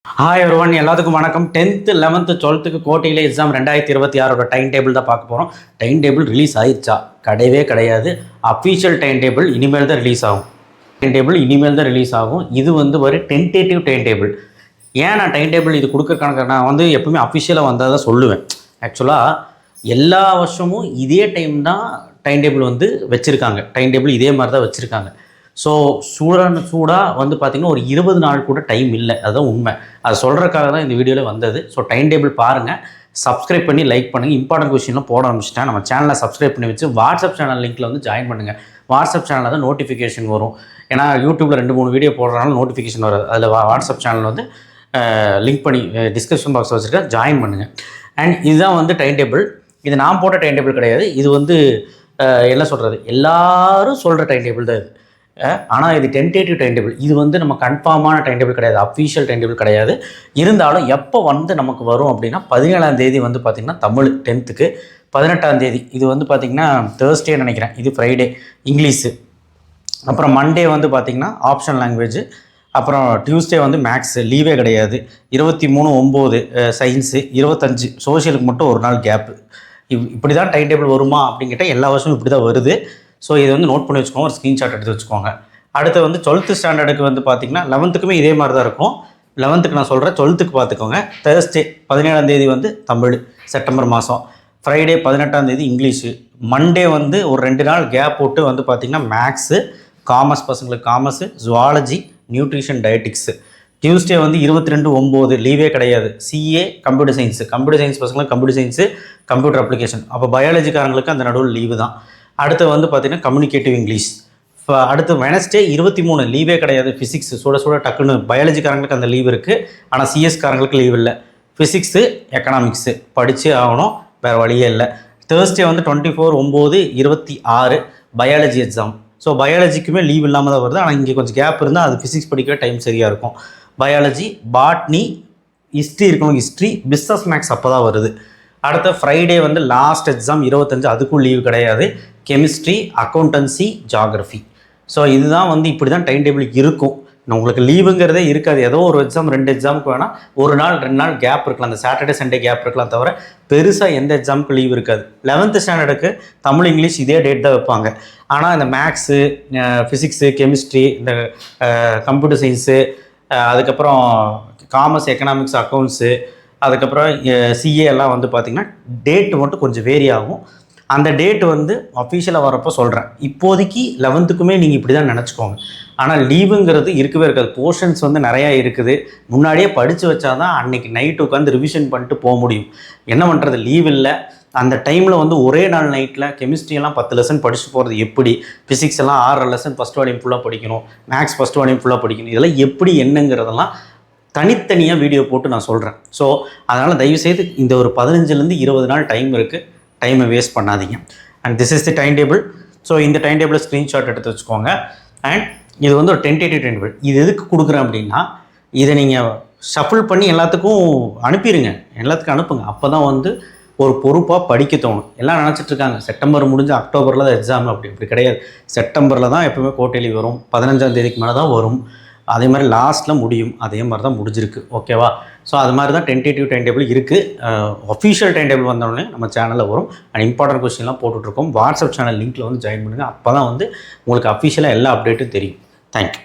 Hi everyone, எல்லாத்துக்கும் வணக்கம். 10th 11th 12th கோட்டையில் எக்ஸாம் 2026 டைம் டேபிள் தான் பார்க்க போகிறோம். டைம் டேபிள் ரிலீஸ் ஆயிடுச்சா? கிடையவே கிடையாது. அஃபீஷியல் டைம் டேபிள் இனிமேல் தான் ரிலீஸ் ஆகும். இது ஒரு டென்டேட்டிவ் டைம் டேபிள். ஏன் நான் டைம் டேபிள் இது கொடுக்கறக்கான நான் எப்பவுமே அஃபிஷியலாக வந்தால் தான் சொல்லுவேன். ஆக்சுவலாக எல்லா வருஷமும் இதே டைம் தான் டைம் டேபிள் வச்சுருக்காங்க. டைம் டேபிள் இதே மாதிரி தான் வச்சுருக்காங்க. ஸோ சூடாக பார்த்திங்கன்னா ஒரு 20 நாள் கூட டைம் இல்லை. அதுதான் உண்மை. அதை சொல்கிறதுக்காக தான் இந்த வீடியோவில் வந்தது. ஸோ டைம் டேபிள் பாருங்கள், சப்ஸ்கிரைப் பண்ணி லைக் பண்ணுங்கள். இம்பார்ட்டன்ட் கொஸ்டின்லாம் போட ஆரம்பிச்சிட்டேன். நம்ம சேனலை சப்ஸ்கிரைப் பண்ணி வச்சு வாட்ஸ்அப் சேனல் லிங்க்கில் ஜாயின் பண்ணுங்கள். வாட்ஸ்அப் சேனலில் தான் நோட்டிஃபிகேஷன் வரும். ஏன்னா யூடியூப்பில் 2-3 வீடியோ போடுறதுனால நோட்டிஃபிகேஷன் வராது. அதில் வாட்ஸ்அப் சேனல் லிங்க் பண்ணி டிஸ்கிரிப்ஷன் பாக்ஸில் வச்சுருக்கேன், ஜாயின் பண்ணுங்கள். அண்ட் இதுதான் டைம் டேபிள். இது நான் போட்ட டைம் டேபிள் கிடையாது. இது என்ன சொல்கிறது, எல்லோரும் சொல்கிற டைம் டேபிள் தான் இது. ஆனால் இது டென்டேட்டிவ் டைம் டேபிள். இது நம்ம கன்ஃபார்மான டைம் டேபிள் கிடையாது, அஃபீஷியல் டைம் டேபிள் கிடையாது. இருந்தாலும் எப்போ நமக்கு வரும் அப்படின்னா 17ஆம் தேதி பார்த்திங்கன்னா தமிழ் 10th, 18ஆம் தேதி இது பார்த்திங்கன்னா தேர்ஸ்டே நினைக்கிறேன், இது ஃப்ரைடே இங்கிலீஷு, அப்புறம் மண்டே பார்த்திங்கன்னா ஆப்ஷனல் லாங்குவேஜ், அப்புறம் டியூஸ்டே மேக்ஸு லீவே கிடையாது, 23/9 சயின்ஸு, 25 சோஷியலுக்கு மட்டும் ஒரு நாள் கேப்பு. இப்படி தான் டைம் டேபிள் வருமா அப்படின்னு கேட்டால் எல்லா வருஷமும் இப்படி தான் வருது. ஸோ இது நோட் பண்ணி வச்சுக்கோங்க, ஒரு ஸ்க்ரீன்ஷாட் எடுத்து வச்சுக்கோங்க. அடுத்து 12th ஸ்டாண்டர்டுக்கு பார்த்திங்கன்னா 11th இதே மாதிரி தான் இருக்கும். 11th நான் சொல்கிறேன், 12th பார்த்துக்கோங்க. தேர்ஸ்டே 17ஆம் தேதி தமிழ் செப்டம்பர் மாதம், ஃப்ரைடே 18ஆம் தேதி இங்கிலீஷு, மண்டே ஒரு 2 நாள் கேப் போட்டு பார்த்திங்கன்னா மேக்ஸு, காமர்ஸ் பசங்களுக்கு commerce, zoology, nutrition, dietetics. Tuesday 22/9 லீவே கிடையாது. சிஏ, கம்ப்யூட்டர் சயின்ஸ் பசங்களுக்கு கம்ப்யூட்டர் சயின்ஸு, கம்ப்யூட்டர் அப்ளிகேஷன். அப்போ பயாலஜிக்காரங்களுக்கு அந்த நடுவில் லீவு தான். அடுத்து பார்த்திங்கன்னா கம்யூனிகேட்டிவ் இங்கிலீஷ். அடுத்து வெனஸ்டே 23 லீவே கிடையாது. ஃபிசிக்ஸ் சுட டக்குன்னு பயாலஜிக்காரங்களுக்கு அந்த லீவ் இருக்குது, ஆனால் சிஎஸ்காரங்களுக்கு லீவ் இல்லை. ஃபிசிக்ஸு, எக்கனாமிக்ஸு படித்தே ஆகணும், வேறு வழியே இல்லை. Thursday 24/9/26 biology exam. ஸோ பயாலஜிக்குமே லீவ் இல்லாமல் தான் வருது. ஆனால் இங்கே கொஞ்சம் கேப் இருந்தால் அது ஃபிசிக்ஸ் படிக்கவே டைம் சரியாக இருக்கும். பயாலஜி, பாட்னி, ஹிஸ்ட்ரி இருக்கணும். ஹிஸ்ட்ரி, பிஸ்னஸ் மேக்ஸ் அப்போ தான் வருது. அடுத்த ஃப்ரைடே லாஸ்ட் எக்ஸாம் 25, அதுக்கும் லீவ் கிடையாது. Chemistry, accountancy, geography. ஸோ இதுதான் இப்படி தான் டைம் டேபிள் இருக்கும். உங்களுக்கு லீவுங்கிறதே இருக்காது. ஏதோ ஒரு எக்ஸாம் 2 எக்ஸாமுக்கு வேணால் 1 நாள் 2 நாள் கேப் இருக்கலாம். அந்த சாட்டர்டே சண்டே கேப் இருக்கலாம், தவிர பெருசாக எந்த எக்ஸாமுக்கு லீவ் இருக்காது. 11th ஸ்டாண்டர்டுக்கு தமிழ் இங்கிலீஷ் இதே டேட் தான் வைப்பாங்க. ஆனால் இந்த மேக்ஸு, ஃபிசிக்ஸு, கெமிஸ்ட்ரி, இந்த கம்ப்யூட்டர் சயின்ஸு, அதுக்கப்புறம் காமர்ஸ், எக்கனாமிக்ஸ், அக்கௌண்ட்ஸு, அதுக்கப்புறம் சிஏ எல்லாம் பார்த்திங்கன்னா டேட்டு மட்டும் கொஞ்சம் வேரி ஆகும். அந்த டேட் அஃபீஷியலாக வரப்போ சொல்கிறேன். இப்போதைக்கு 11th நீங்கள் இப்படி தான் நினச்சிக்கோங்க. ஆனால் லீவுங்கிறது இருக்கவே இருக்காது. போர்ஷன்ஸ் நிறையா இருக்குது. முன்னாடியே படித்து வச்சா தான் அன்றைக்கி நைட்டு உட்காந்து ரிவிஷன் பண்ணிட்டு போக முடியும். என்ன பண்ணுறது, லீவ் இல்லை. அந்த டைமில் ஒரே நாள் நைட்டில் கெமிஸ்ட்ரியெல்லாம் 10 லெசன் படிச்சுட்டு போகிறது எப்படி, ஃபிசிக்ஸ் எல்லாம் 6 லெசன் ஃபஸ்ட் வால்யூம் ஃபுல்லாக படிக்கணும், மேக்ஸ் ஃபஸ்ட் வால்யூம் ஃபுல்லாக படிக்கணும், இதெல்லாம் எப்படி என்னங்கிறதெல்லாம் தனித்தனியாக வீடியோ போட்டு நான் சொல்கிறேன். ஸோ அதனால் தயவுசெய்து இந்த ஒரு 15 20 நாள் டைம் இருக்குது, டைமை வேஸ்ட் பண்ணாதீங்க. And this is the time table. So இந்த டைம் டேபிளை ஸ்க்ரீன்ஷாட் எடுத்து வச்சுக்கோங்க. அண்ட் இது ஒரு டென்டேட்டிவ் டைம் டேபிள். இது எதுக்கு கொடுக்குறேன் அப்படின்னா, இதை நீங்கள் ஷஃபிள் பண்ணி எல்லாத்துக்கும் அனுப்பிடுங்க, எல்லாத்துக்கும் அனுப்புங்க. அப்போ தான் ஒரு பொறுப்பாக படிக்க தோணும். எல்லாம் நினச்சிட்ருக்காங்க செப்டம்பர் முடிஞ்சு அக்டோபரில் தான் எக்ஸாம். அப்படி கிடையாது. செப்டம்பரில் தான் எப்போவுமே கோட்டைலி வரும். 15ஆம் தேதிக்கு மேலே தான் வரும். அதே மாதிரி லாஸ்ட்டில் முடியும். அதே மாதிரி தான் முடிஞ்சிருக்கு. ஓகேவா? ஸோ அது மாதிரி தான் டென்டேட்டிவ் டைம் டேபிள் இருக்குது. அஃபீஷியல் டைம் டேபிள் வந்தோடனே நம்ம சேனலில் வரும். அண்ட் இம்பார்ட்டன்ட் கொஸ்டின்லாம் போட்டுட்ருக்கோம். வாட்ஸ்அப் சேனல் லிங்க்கில் ஜாயின் பண்ணுங்கள். அப்போ தான் உங்களுக்கு அஃபீஷியலாக எல்லா அப்டேட்டும் தெரியும். தேங்க்யூ.